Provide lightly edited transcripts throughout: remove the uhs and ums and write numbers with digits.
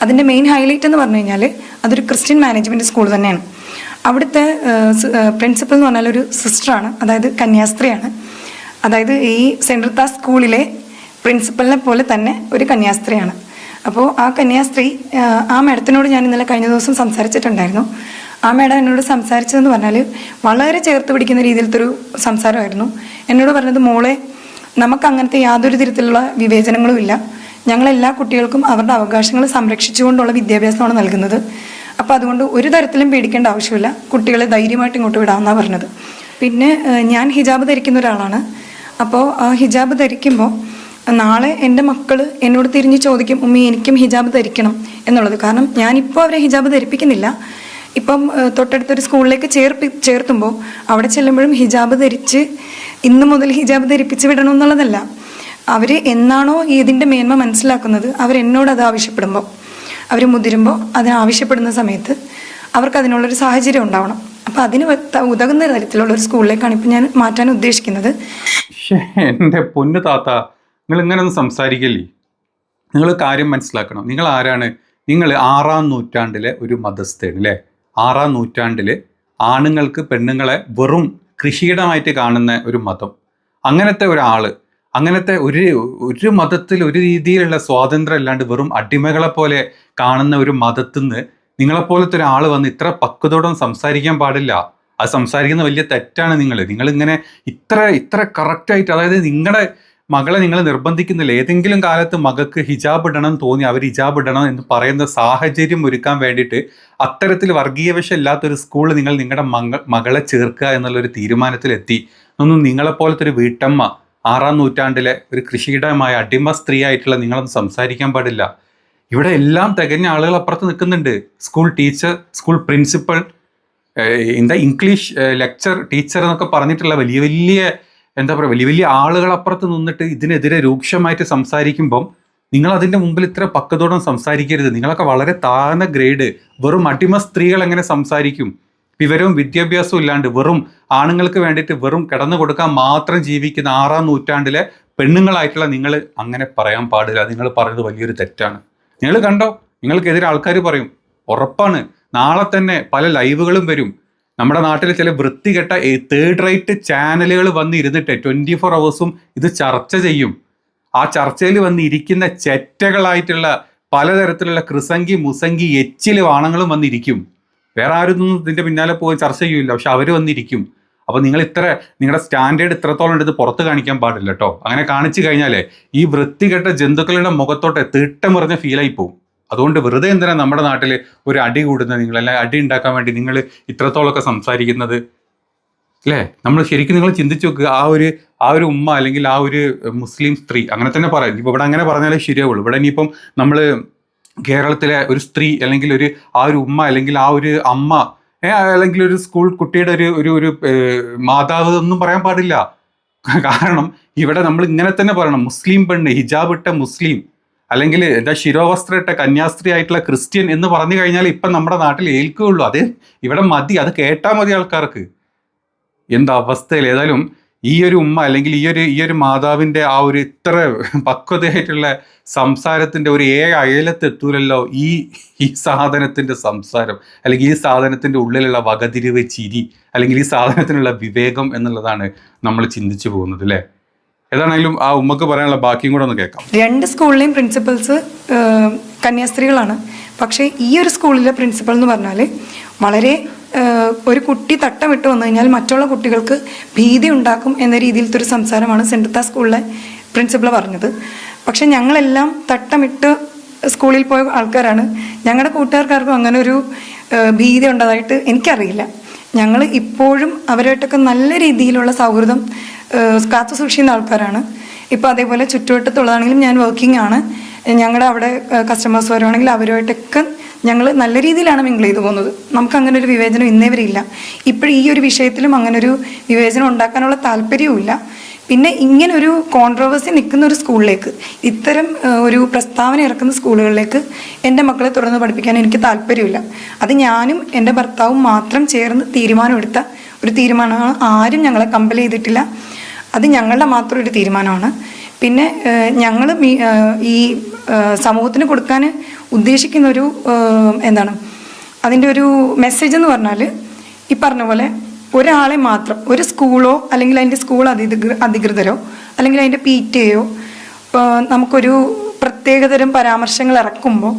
അതിൻ്റെ main highlight എന്ന് പറഞ്ഞു കഴിഞ്ഞാൽ അതൊരു ക്രിസ്ത്യൻ മാനേജ്മെൻറ്റ് സ്കൂൾ തന്നെയാണ്. അവിടുത്തെ പ്രിൻസിപ്പൽ എന്ന് പറഞ്ഞാൽ ഒരു സിസ്റ്ററാണ്, അതായത് കന്യാസ്ത്രീയാണ്. അതായത് ഈ സെൻട്രൽ താസ് സ്കൂളിലെ പ്രിൻസിപ്പലിനെ പോലെ തന്നെ ഒരു കന്യാസ്ത്രീയാണ്. അപ്പോൾ ആ കന്യാസ്ത്രീ ആ മാഡത്തിനോട് ഞാൻ ഇന്നലെ കഴിഞ്ഞ ദിവസം സംസാരിച്ചിട്ടുണ്ടായിരുന്നു. ആ മാഡം എന്നോട് സംസാരിച്ചതെന്ന് പറഞ്ഞാൽ വളരെ ചേർത്ത് പിടിക്കുന്ന രീതിയിലത്തെ ഒരു സംസാരമായിരുന്നു. എന്നോട് പറഞ്ഞത്, മോളെ, നമുക്ക് അങ്ങനത്തെ യാതൊരു തരത്തിലുള്ള വിവേചനങ്ങളും ഇല്ല. ഞങ്ങളെല്ലാ കുട്ടികൾക്കും അവരുടെ അവകാശങ്ങൾ സംരക്ഷിച്ചുകൊണ്ടുള്ള വിദ്യാഭ്യാസമാണ് നൽകുന്നത്. അപ്പോൾ അതുകൊണ്ട് ഒരു തരത്തിലും പേടിക്കേണ്ട ആവശ്യമില്ല, കുട്ടികളെ ധൈര്യമായിട്ട് ഇങ്ങോട്ട് വിടാമെന്നാണ് പറഞ്ഞത്. പിന്നെ ഞാൻ ഹിജാബ് ധരിക്കുന്ന ഒരാളാണ്. അപ്പോൾ ആ ഹിജാബ് ധരിക്കുമ്പോൾ നാളെ എൻ്റെ മക്കൾ എന്നോട് തിരിഞ്ഞ് ചോദിക്കും, ഉമ്മി എനിക്കും ഹിജാബ് ധരിക്കണം എന്നുള്ളത്. കാരണം ഞാനിപ്പോൾ അവരെ ഹിജാബ് ധരിപ്പിക്കുന്നില്ല. ഇപ്പം തൊട്ടടുത്തൊരു സ്കൂളിലേക്ക് ചേർത്തുമ്പോൾ അവിടെ ചെല്ലുമ്പോഴും ഹിജാബ് ധരിച്ച് ഇന്ന് മുതൽ ഹിജാബ് ധരിപ്പിച്ച് വിടണം എന്നുള്ളതല്ല. അവർ എന്നാണോ ഇതിൻ്റെ മേന്മ മനസ്സിലാക്കുന്നത് അവരെന്നോട് അത് ആവശ്യപ്പെടുമ്പോൾ, അവർ മുതിരുമ്പോൾ അതിനാവശ്യപ്പെടുന്ന സമയത്ത് അവർക്ക് അതിനുള്ളൊരു സാഹചര്യം ഉണ്ടാവണം. അപ്പോൾ അതിന് ഉതകുന്ന തരത്തിലുള്ള ഒരു സ്കൂളിലേക്കാണ് ഇപ്പം ഞാൻ മാറ്റാൻ ഉദ്ദേശിക്കുന്നത്. എൻ്റെ പൊന്നു താത്ത, നിങ്ങൾ ഇങ്ങനെ ഒന്നും സംസാരിക്കല്ലേ. നിങ്ങൾ കാര്യം മനസ്സിലാക്കണം. നിങ്ങൾ ആരാണ്? നിങ്ങൾ 6-ാം നൂറ്റാണ്ടിലെ ഒരു മതസ്ഥയാണ് അല്ലേ? 6-ാം നൂറ്റാണ്ടിൽ ആണുങ്ങൾക്ക് പെണ്ണുങ്ങളെ വെറും കൃഷിയിടമായിട്ട് കാണുന്ന ഒരു മതം. അങ്ങനത്തെ ഒരാൾ, അങ്ങനത്തെ ഒരു മതത്തിൽ ഒരു രീതിയിലുള്ള സ്വാതന്ത്ര്യം അല്ലാണ്ട് വെറും അടിമകളെ പോലെ കാണുന്ന ഒരു മതത്തിൽ നിന്ന് നിങ്ങളെപ്പോലത്തെ ഒരാൾ വന്ന് ഇത്ര പക്വതയോടെ സംസാരിക്കാൻ പാടില്ല. അത് സംസാരിക്കുന്ന വലിയ തെറ്റാണ്. നിങ്ങളിങ്ങനെ ഇത്ര കറക്റ്റായിട്ട്, അതായത് നിങ്ങളുടെ മകളെ നിങ്ങൾ നിർബന്ധിക്കുന്നില്ല. ഏതെങ്കിലും കാലത്ത് മകൾക്ക് ഹിജാബ് ഇടണം തോന്നി അവർ ഹിജാബ് ഇടണം എന്ന് പറയുന്ന സാഹചര്യം ഒരുക്കാൻ വേണ്ടിയിട്ട് അത്തരത്തിൽ വർഗീയവശം ഇല്ലാത്തൊരു സ്കൂളിൽ നിങ്ങൾ നിങ്ങളുടെ മകളെ ചേർക്കുക എന്നുള്ളൊരു തീരുമാനത്തിലെത്തി. ഒന്നും നിങ്ങളെപ്പോലത്തെ ഒരു വീട്ടമ്മ 6-ാം നൂറ്റാണ്ടിലെ ഒരു കൃഷിയിടമായ അടിമ സ്ത്രീ ആയിട്ടുള്ള നിങ്ങളൊന്നും സംസാരിക്കാൻ പാടില്ല. ഇവിടെ എല്ലാം തികഞ്ഞ ആളുകൾ അപ്പുറത്ത് നിൽക്കുന്നുണ്ട്. സ്കൂൾ ടീച്ചർ, സ്കൂൾ പ്രിൻസിപ്പൽ, എന്താ ഇംഗ്ലീഷ് ലെക്ചർ ടീച്ചർ എന്നൊക്കെ പറഞ്ഞിട്ടുള്ള വലിയ വലിയ ആളുകൾ അപ്പുറത്ത് നിന്നിട്ട് ഇതിനെതിരെ രൂക്ഷമായിട്ട് സംസാരിക്കുമ്പം നിങ്ങൾ അതിൻ്റെ മുമ്പിൽ ഇത്ര പക്വതയോടെ സംസാരിക്കരുത്. നിങ്ങളൊക്കെ വളരെ താഴ്ന്ന ഗ്രേഡ്. വെറും അടിമ സ്ത്രീകൾ എങ്ങനെ സംസാരിക്കും? വിവരവും വിദ്യാഭ്യാസവും ഇല്ലാണ്ട് വെറും ആണുങ്ങൾക്ക് വേണ്ടിയിട്ട് വെറും കിടന്നു കൊടുക്കാൻ മാത്രം ജീവിക്കുന്ന 6-ാം നൂറ്റാണ്ടിലെ പെണ്ണുങ്ങളായിട്ടുള്ള നിങ്ങൾ അങ്ങനെ പറയാൻ പാടില്ല. നിങ്ങൾ പറയുന്നത് വലിയൊരു തെറ്റാണ്. നിങ്ങൾ കണ്ടോ, നിങ്ങൾക്കെതിരെ ആൾക്കാർ പറയും. ഉറപ്പാണ്, നാളെ തന്നെ പല ലൈവുകളും വരും. നമ്മുടെ നാട്ടിലെ ചില വൃത്തികെട്ട തേർഡ് റേറ്റ് ചാനലുകൾ വന്ന് ഇരുന്നിട്ട് 24 hours ഇത് ചർച്ച ചെയ്യും. ആ ചർച്ചയിൽ വന്ന് ഇരിക്കുന്ന ചെറ്റകളായിട്ടുള്ള പലതരത്തിലുള്ള കൃസംഗി മുസംഗി എച്ചില് വാണങ്ങളും വന്നിരിക്കും. വേറെ ആരും ഇതിൻ്റെ പിന്നാലെ പോയി ചർച്ച ചെയ്യില്ല, പക്ഷെ അവർ വന്നിരിക്കും. അപ്പോൾ നിങ്ങളുടെ സ്റ്റാൻഡേർഡ് ഇത്രത്തോളം ഉണ്ടെന്ന് പുറത്ത് കാണിക്കാൻ പാടില്ല കേട്ടോ. അങ്ങനെ കാണിച്ചു കഴിഞ്ഞാലേ ഈ വൃത്തികെട്ട ജന്തുക്കളുടെ മുഖത്തോട്ട് തീട്ടമുറിഞ്ഞ ഫീലായി പോകും. അതുകൊണ്ട് വെറുതെ എന്തിനാ നമ്മുടെ നാട്ടിൽ ഒരു അടി കൂടുന്നത്? നിങ്ങളെല്ലാം അടി ഉണ്ടാക്കാൻ വേണ്ടി നിങ്ങൾ ഇത്രത്തോളമൊക്കെ സംസാരിക്കുന്നത് അല്ലേ? നമ്മൾ ശരിക്കും നിങ്ങൾ ചിന്തിച്ചു നോക്കുക. ആ ഒരു ഉമ്മ അല്ലെങ്കിൽ ആ ഒരു മുസ്ലിം സ്ത്രീ, അങ്ങനെ തന്നെ പറയാം. ഇപ്പോൾ ഇവിടെ അങ്ങനെ പറഞ്ഞാലേ ശരിയാവുള്ളൂ. ഇവിടെ ഇനിയിപ്പം നമ്മൾ കേരളത്തിലെ ഒരു സ്ത്രീ അല്ലെങ്കിൽ ആ ഒരു ഉമ്മ അല്ലെങ്കിൽ ആ ഒരു അമ്മ അല്ലെങ്കിൽ ഒരു സ്കൂൾ കുട്ടിയുടെ ഒരു മാതാവ് ഒന്നും പറയാൻ പാടില്ല. കാരണം ഇവിടെ നമ്മൾ ഇങ്ങനെ തന്നെ പറയണം. മുസ്ലിം പെണ്ണ്, ഹിജാബ് ഇട്ട മുസ്ലിം, അല്ലെങ്കിൽ ശിരോവസ്ത്രം ഇട്ട കന്യാസ്ത്രീ ആയിട്ടുള്ള ക്രിസ്ത്യൻ എന്ന് പറഞ്ഞു കഴിഞ്ഞാൽ ഇപ്പം നമ്മുടെ നാട്ടിൽ ഏൽക്കുകയുള്ളൂ. അത് ഇവിടെ മതി, അത് കേട്ടാൽ മതി ആൾക്കാർക്ക്. എന്താ അവസ്ഥയിൽ ഏതായാലും ഈ ഒരു ഉമ്മ അല്ലെങ്കിൽ ഈ ഒരു മാതാവിൻ്റെ ആ ഒരു ഇത്ര പക്വതയായിട്ടുള്ള സംസാരത്തിൻ്റെ ഒരു അയലത്തെത്തൂലല്ലോ ഈ സാധനത്തിൻ്റെ സംസാരം, അല്ലെങ്കിൽ ഈ സാധനത്തിൻ്റെ ഉള്ളിലുള്ള വകതിരിവ് ചിരി, അല്ലെങ്കിൽ ഈ സാധനത്തിനുള്ള വിവേകം എന്നുള്ളതാണ് നമ്മൾ ചിന്തിച്ചു പോകുന്നത് അല്ലേ? ഏതാണെങ്കിലും ആ ഉമ്മക്ക് പറയാനുള്ള ബാക്കിയും കൂടെ ഒന്ന് കേൾക്കാം. 2 സ്കൂളിലെയും പ്രിൻസിപ്പൽസ് കന്യാസ്ത്രീകളാണ്. പക്ഷേ ഈ ഒരു സ്കൂളിലെ പ്രിൻസിപ്പൽ എന്ന് പറഞ്ഞാൽ വളരെ ഒരു കുട്ടി തട്ടമിട്ട് വന്നു കഴിഞ്ഞാൽ മറ്റുള്ള കുട്ടികൾക്ക് ഭീതി ഉണ്ടാക്കും എന്ന രീതിയിലത്തെ ഒരു സംസാരമാണ് സെൻട്രൽ താസ് സ്കൂളിലെ പ്രിൻസിപ്പൾ പറഞ്ഞത്. പക്ഷെ ഞങ്ങളെല്ലാം തട്ടമിട്ട് സ്കൂളിൽ പോയ ആൾക്കാരാണ്. ഞങ്ങളുടെ കൂട്ടുകാർക്കാർക്കും അങ്ങനെ ഒരു ഭീതി ഉണ്ടായതായിട്ട് എനിക്കറിയില്ല. ഞങ്ങൾ ഇപ്പോഴും അവരായിട്ടൊക്കെ നല്ല രീതിയിലുള്ള സൗഹൃദം കാത്തു സൂക്ഷിക്കുന്ന ആൾക്കാരാണ്. ഇപ്പോൾ അതേപോലെ ചുറ്റുവട്ടത്തുള്ളതാണെങ്കിലും ഞാൻ വർക്കിംഗ് ആണ്. ഞങ്ങളുടെ അവിടെ കസ്റ്റമേഴ്സ് വരുവാണെങ്കിൽ അവരുമായിട്ടൊക്കെ ഞങ്ങൾ നല്ല രീതിയിലാണ് മിങ്കിൾ ചെയ്തു പോകുന്നത്. നമുക്ക് അങ്ങനെ ഒരു വിവേചനം ഇന്നേ വരെ ഇല്ല. ഇപ്പോഴും ഈ ഒരു വിഷയത്തിലും അങ്ങനെ ഒരു വിവേചനം ഉണ്ടാക്കാനുള്ള താല്പര്യവുമില്ല. പിന്നെ ഇങ്ങനൊരു കോൺട്രവേഴ്സി നിൽക്കുന്ന ഒരു സ്കൂളിലേക്ക്, ഇത്തരം ഒരു പ്രസ്താവന ഇറക്കുന്ന സ്കൂളുകളിലേക്ക് എൻ്റെ മക്കളെ തുടർന്ന് പഠിപ്പിക്കാൻ എനിക്ക് താല്പര്യമില്ല. അത് ഞാനും എൻ്റെ ഭർത്താവും മാത്രം ചേർന്ന് തീരുമാനമെടുത്ത ഒരു തീരുമാനമാണ്. ആരും ഞങ്ങളെ കമ്പൽ ചെയ്തിട്ടില്ല. അത് ഞങ്ങളുടെ മാത്രം ഒരു തീരുമാനമാണ്. പിന്നെ ഞങ്ങൾ ഈ സമൂഹത്തിന് കൊടുക്കാൻ ഉദ്ദേശിക്കുന്ന ഒരു എന്താണ് അതിൻ്റെ ഒരു മെസ്സേജ് എന്ന് പറഞ്ഞാൽ ഈ പറഞ്ഞ പോലെ ഒരാളെ മാത്രം ഒരു സ്കൂളോ അല്ലെങ്കിൽ അതിൻ്റെ സ്കൂൾ അധികൃതരോ അല്ലെങ്കിൽ അതിൻ്റെ PTA നമുക്കൊരു പ്രത്യേകതരം പരാമർശങ്ങൾ ഇറക്കുമ്പോൾ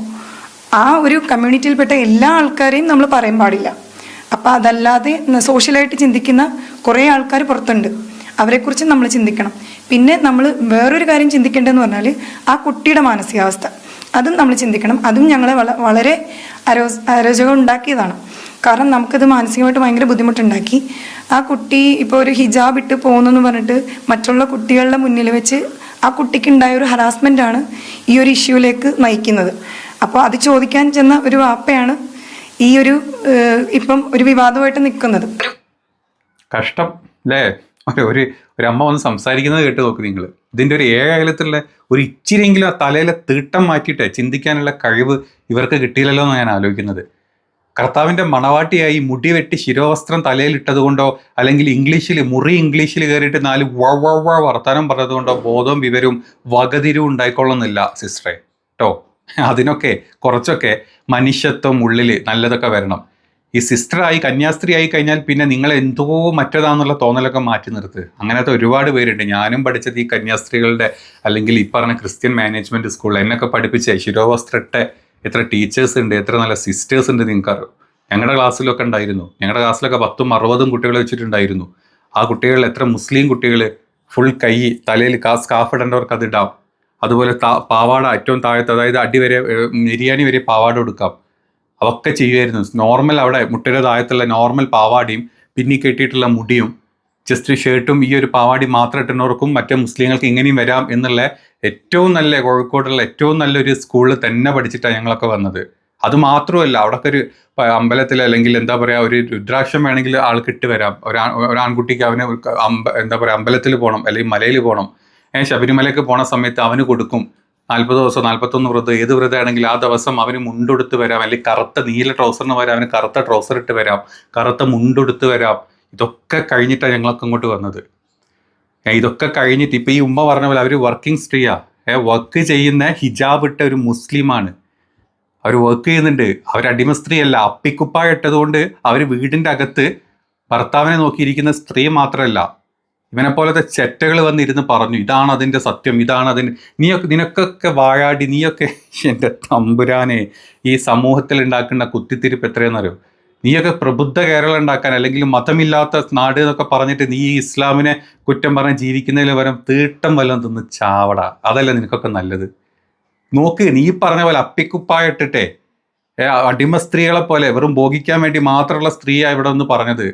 ആ ഒരു കമ്മ്യൂണിറ്റിയിൽപ്പെട്ട എല്ലാ ആൾക്കാരെയും നമ്മൾ പറയാൻ പാടില്ല. അപ്പോൾ അതല്ലാതെ സോഷ്യലായിട്ട് ചിന്തിക്കുന്ന കുറേ ആൾക്കാർ പുറത്തുണ്ട്, അവരെക്കുറിച്ച് നമ്മൾ ചിന്തിക്കണം. പിന്നെ നമ്മൾ വേറൊരു കാര്യം ചിന്തിക്കേണ്ടതെന്ന് പറഞ്ഞാൽ ആ കുട്ടിയുടെ മാനസികാവസ്ഥ, അതും നമ്മൾ ചിന്തിക്കണം. അതും ഞങ്ങളെ വളരെ അരോചകം ഉണ്ടാക്കിയതാണ്. കാരണം നമുക്കത് മാനസികമായിട്ട് ഭയങ്കര ബുദ്ധിമുട്ടുണ്ടാക്കി. ആ കുട്ടി ഇപ്പോൾ ഒരു ഹിജാബ് ഇട്ട് പോകുന്നെന്ന് പറഞ്ഞിട്ട് മറ്റുള്ള കുട്ടികളുടെ മുന്നിൽ വെച്ച് ആ കുട്ടിക്കുണ്ടായ ഒരു ഹറാസ്മെൻ്റാണ് ഈ ഒരു ഇഷ്യൂവിലേക്ക് നയിക്കുന്നത്. അപ്പോൾ അത് ചോദിക്കാൻ ചെന്ന ഒരു വാപ്പയാണ് ഈ ഒരു ഇപ്പം ഒരു വിവാദമായിട്ട് നിൽക്കുന്നത്. കഷ്ടം അല്ലേ? ഒരു അമ്മ വന്ന് സംസാരിക്കുന്നത് കേട്ട് നോക്ക് നിങ്ങൾ. ഇതിൻ്റെ ഒരു ഏകാലത്തുള്ള ഒരു ഇച്ചിരിയെങ്കിലും ആ തലയിലെ തീട്ടം മാറ്റിയിട്ട് ചിന്തിക്കാനുള്ള കഴിവ് ഇവർക്ക് കിട്ടിയില്ലല്ലോ എന്ന് ഞാൻ ആലോചിക്കുന്നത്. കർത്താവിൻ്റെ മണവാട്ടിയായി മുടി വെട്ടി ശിരോവസ്ത്രം തലയിലിട്ടത് കൊണ്ടോ അല്ലെങ്കിൽ ഇംഗ്ലീഷിൽ കയറിയിട്ട് 4 വർത്താനം പറഞ്ഞതുകൊണ്ടോ ബോധവും വിവരവും വകതിരിവും ഉണ്ടായിക്കൊള്ളുന്നില്ല സിസ്റ്ററെ കേട്ടോ. അതിനൊക്കെ കുറച്ചൊക്കെ മനുഷ്യത്വം ഉള്ളിൽ നല്ലതൊക്കെ വരണം. ഈ സിസ്റ്ററായി കന്യാസ്ത്രീ ആയി കഴിഞ്ഞാൽ പിന്നെ നിങ്ങൾ എന്തോ മറ്റേതാന്നുള്ള തോന്നലൊക്കെ മാറ്റി നിർത്ത്. അങ്ങനത്തെ ഒരുപാട് പേരുണ്ട്. ഞാനും പഠിച്ചത് ഈ കന്യാസ്ത്രീകളുടെ അല്ലെങ്കിൽ ഈ പറഞ്ഞ ക്രിസ്ത്യൻ മാനേജ്മെൻറ്റ് സ്കൂളിൽ എന്നൊക്കെ പഠിപ്പിച്ച ശിരോവസ്ത്രട്ട എത്ര ടീച്ചേഴ്സ് ഉണ്ട്, എത്ര നല്ല സിസ്റ്റേഴ്സ് ഉണ്ട് നിങ്ങൾക്കറിയോ? ഞങ്ങളുടെ ക്ലാസ്സിലൊക്കെ ഉണ്ടായിരുന്നു. ഞങ്ങളുടെ ക്ലാസ്സിലൊക്കെ 10ഉം 60ഉം കുട്ടികളെ വെച്ചിട്ടുണ്ടായിരുന്നു. ആ കുട്ടികൾ എത്ര മുസ്ലിം കുട്ടികൾ ഫുൾ കൈ തലയിൽ സ്കാഫ് ഇടേണ്ടവർക്ക് അത് ഇടാം. അതുപോലെ പാവാട ഏറ്റവും താഴത്ത്, അതായത് അടി വരെ ബിരിയാണി വരെ പാവാട കൊടുക്കാം. അതൊക്കെ ചെയ്യുമായിരുന്നു. നോർമൽ അവിടെ മുട്ടയുടെ താഴത്തുള്ള നോർമൽ പാവാടിയും പിന്നി കെട്ടിയിട്ടുള്ള മുടിയും ജസ്റ്റ് ഷർട്ടും ഈ ഒരു പാവാടി മാത്രം ഇട്ടുന്നവർക്കും മറ്റേ മുസ്ലിങ്ങൾക്ക് ഇങ്ങനെയും വരാം എന്നുള്ള ഏറ്റവും നല്ല കോഴിക്കോടുള്ള ഏറ്റവും നല്ലൊരു സ്കൂളിൽ തന്നെ പഠിച്ചിട്ടാണ് ഞങ്ങളൊക്കെ വന്നത്. അത് മാത്രമല്ല അവിടെയൊക്കെ ഒരു അമ്പലത്തിൽ അല്ലെങ്കിൽ എന്താ പറയുക ഒരു രുദ്രാക്ഷം വേണമെങ്കിൽ ആൾക്ക് ഇട്ട് വരാം. ഒരാൺകുട്ടിക്ക് അവന് എന്താ പറയുക അമ്പലത്തിൽ പോകണം അല്ലെങ്കിൽ മലയിൽ പോകണം, ശബരിമലയ്ക്ക് പോണ സമയത്ത് അവന് കൊടുക്കും 40 ദിവസം 41 വ്രതം, ഏത് വ്രതമാണെങ്കിൽ ആ ദിവസം അവന് മുണ്ടെടുത്ത് വരാം. അല്ലെങ്കിൽ കറുത്ത നീല ട്രൗസറിന് വരാം, അവന് കറുത്ത ട്രൗസർ ഇട്ട് വരാം, കറുത്ത മുണ്ടെടുത്ത് വരാം. ഇതൊക്കെ കഴിഞ്ഞിട്ടാണ് ഞങ്ങളൊക്കെ ഇങ്ങോട്ട് വന്നത്. ഇതൊക്കെ കഴിഞ്ഞിട്ട് ഇപ്പം ഈ ഉമ്മ പറഞ്ഞ പോലെ അവർ വർക്കിംഗ് സ്ത്രീയാ, വർക്ക് ചെയ്യുന്ന ഹിജാബ് ഇട്ട ഒരു മുസ്ലിമാണ്. അവർ വർക്ക് ചെയ്യുന്നുണ്ട്. അവർ അടിമ സ്ത്രീയല്ല. അപ്പിക്കുപ്പായ ഇട്ടതുകൊണ്ട് അവർ വീടിൻ്റെ അകത്ത് ഭർത്താവിനെ നോക്കിയിരിക്കുന്ന സ്ത്രീ മാത്രമല്ല, ഇവനെ പോലത്തെ ചെറ്റകൾ വന്നിരുന്ന് പറഞ്ഞു ഇതാണ് അതിൻ്റെ സത്യം, ഇതാണ് അതിന് നിനക്കൊക്കെ വായാടി നീയൊക്കെ എൻ്റെ തമ്പുരാനെ ഈ സമൂഹത്തിൽ ഉണ്ടാക്കുന്ന കുത്തിത്തിരിപ്പ് എത്രയെന്നറിയോ? നീയൊക്കെ പ്രബുദ്ധ കേരളം ഉണ്ടാക്കാൻ അല്ലെങ്കിൽ മതമില്ലാത്ത നാട് എന്നൊക്കെ പറഞ്ഞിട്ട് നീ ഈ ഇസ്ലാമിനെ കുറ്റം പറഞ്ഞ് ജീവിക്കുന്നതിൽ വരം തീട്ടം വല്ലതും തിന്ന് ചാവട. അതല്ല നിനക്കൊക്കെ നല്ലത്. നോക്ക്, നീ പറഞ്ഞ പോലെ അപ്പിക്കുപ്പായ ഇട്ടിട്ടെ അടിമ സ്ത്രീകളെ പോലെ വെറും ഭോഗിക്കാൻ വേണ്ടി മാത്രമുള്ള സ്ത്രീയാണ് ഇവിടെ ഒന്ന് പറഞ്ഞത്.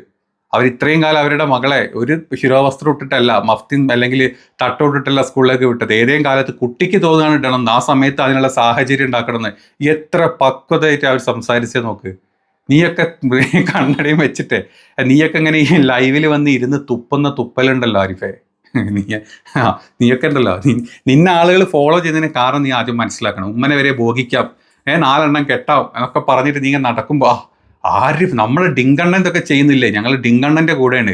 അവർ ഇത്രയും കാലം അവരുടെ മകളെ ഒരു ശിരോവസ്ത്രം ഇട്ടിട്ടല്ല, മഫ്തിൻ അല്ലെങ്കിൽ തട്ടോട്ടിട്ടല്ല സ്കൂളിലേക്ക് വിട്ടത്. ഏതെങ്കിലും കാലത്ത് കുട്ടിക്ക് തോന്നുകയാണ് ഇടണം, ആ സമയത്ത് അതിനുള്ള സാഹചര്യം ഉണ്ടാക്കണമെന്ന്. എത്ര പക്വതയായിട്ട് അവർ സംസാരിച്ചേ നോക്ക്. നീയൊക്കെ കണ്ണടയും വെച്ചിട്ട് നീയൊക്കെ ഇങ്ങനെ ഈ ലൈവിൽ വന്ന് ഇരുന്ന് തുപ്പുന്ന തുപ്പലുണ്ടല്ലോ ആരിഫേ, നീയൊക്കെ ഉണ്ടല്ലോ. നിന്നെ ആളുകൾ ഫോളോ ചെയ്യുന്നതിന് കാരണം നീ ആദ്യം മനസ്സിലാക്കണം. ഉമ്മനെ വരെ ഭോഗിക്കാം, 4 എണ്ണം കെട്ടാം എന്നൊക്കെ പറഞ്ഞിട്ട് നീ നടക്കുമ്പോൾ ആര് നമ്മൾ ഡിങ്കണ്ണൻ ഇതൊക്കെ ചെയ്യുന്നില്ലേ? ഞങ്ങൾ ഡിങ്കണ്ണൻ്റെ കൂടെയാണ്.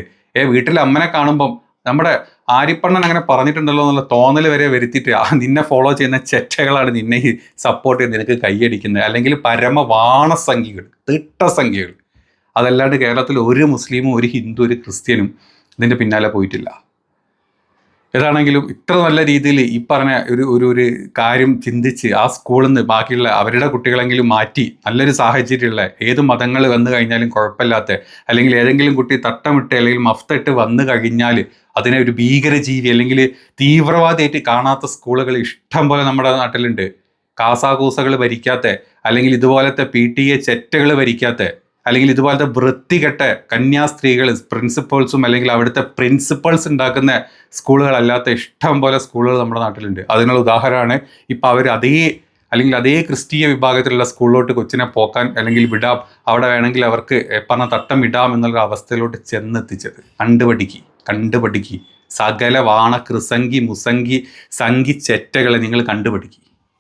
വീട്ടിലെ അമ്മനെ കാണുമ്പം നമ്മുടെ ആരിപ്പണ്ണൻ അങ്ങനെ പറഞ്ഞിട്ടുണ്ടല്ലോ എന്നുള്ള തോന്നൽ വരെ വരുത്തിയിട്ട് നിന്നെ ഫോളോ ചെയ്യുന്ന ചെറ്റകളാണ് നിന്നെ സപ്പോർട്ട് ചെയ്ത് നിനക്ക് കൈയടിക്കുന്നത്. അല്ലെങ്കിൽ പരമവാണസംഖ്യകൾ, തിട്ടസംഖ്യകൾ. അതല്ലാണ്ട് കേരളത്തിൽ ഒരു മുസ്ലിമും ഒരു ഹിന്ദു ഒരു ക്രിസ്ത്യനും ഇതിൻ്റെ പിന്നാലെ പോയിട്ടില്ല. ഏതാണെങ്കിലും ഇത്ര നല്ല രീതിയിൽ ഈ പറഞ്ഞ ഒരു കാര്യം ചിന്തിച്ച് ആ സ്കൂളിൽ നിന്ന് ബാക്കിയുള്ള അവരുടെ കുട്ടികളെങ്കിലും മാറ്റി നല്ലൊരു സാഹചര്യമുള്ള ഏത് മതങ്ങൾ വന്നു കഴിഞ്ഞാലും കുഴപ്പമില്ലാത്ത, അല്ലെങ്കിൽ ഏതെങ്കിലും കുട്ടി തട്ടമിട്ട് അല്ലെങ്കിൽ മഫ്തിട്ട് വന്നു കഴിഞ്ഞാൽ അതിനെ ഒരു ഭീകരജീവി അല്ലെങ്കിൽ തീവ്രവാദിയായിട്ട് കാണാത്ത സ്കൂളുകൾ ഇഷ്ടം പോലെ നമ്മുടെ നാട്ടിലുണ്ട്. കാസാകൂസകൾ ഭരിക്കാത്ത, അല്ലെങ്കിൽ ഇതുപോലത്തെ PTA ചെറ്റകൾ ഭരിക്കാത്ത, അല്ലെങ്കിൽ ഇതുപോലത്തെ വൃത്തികെട്ട കന്യാസ്ത്രീകൾ പ്രിൻസിപ്പൾസും അല്ലെങ്കിൽ അവിടുത്തെ പ്രിൻസിപ്പൾസ് ഉണ്ടാക്കുന്ന സ്കൂളുകളല്ലാത്ത ഇഷ്ടം പോലെ സ്കൂളുകൾ നമ്മുടെ നാട്ടിലുണ്ട്. അതിനുള്ള ഉദാഹരണമാണ് ഇപ്പം അവർ അതേ ക്രിസ്തീയ വിഭാഗത്തിലുള്ള സ്കൂളിലോട്ട് കൊച്ചിനെ പോക്കാൻ അല്ലെങ്കിൽ വിടാം, അവിടെ വേണമെങ്കിൽ അവർക്ക് പറഞ്ഞ തട്ടം ഇടാം എന്നുള്ള അവസ്ഥയിലോട്ട് ചെന്നെത്തിച്ചത്. കണ്ടുപഠിക്കി സകല വാണ കൃസംഗി മുസംഗി സംഗി ചെറ്റകളെ നിങ്ങൾ കണ്ടുപഠിക്കി.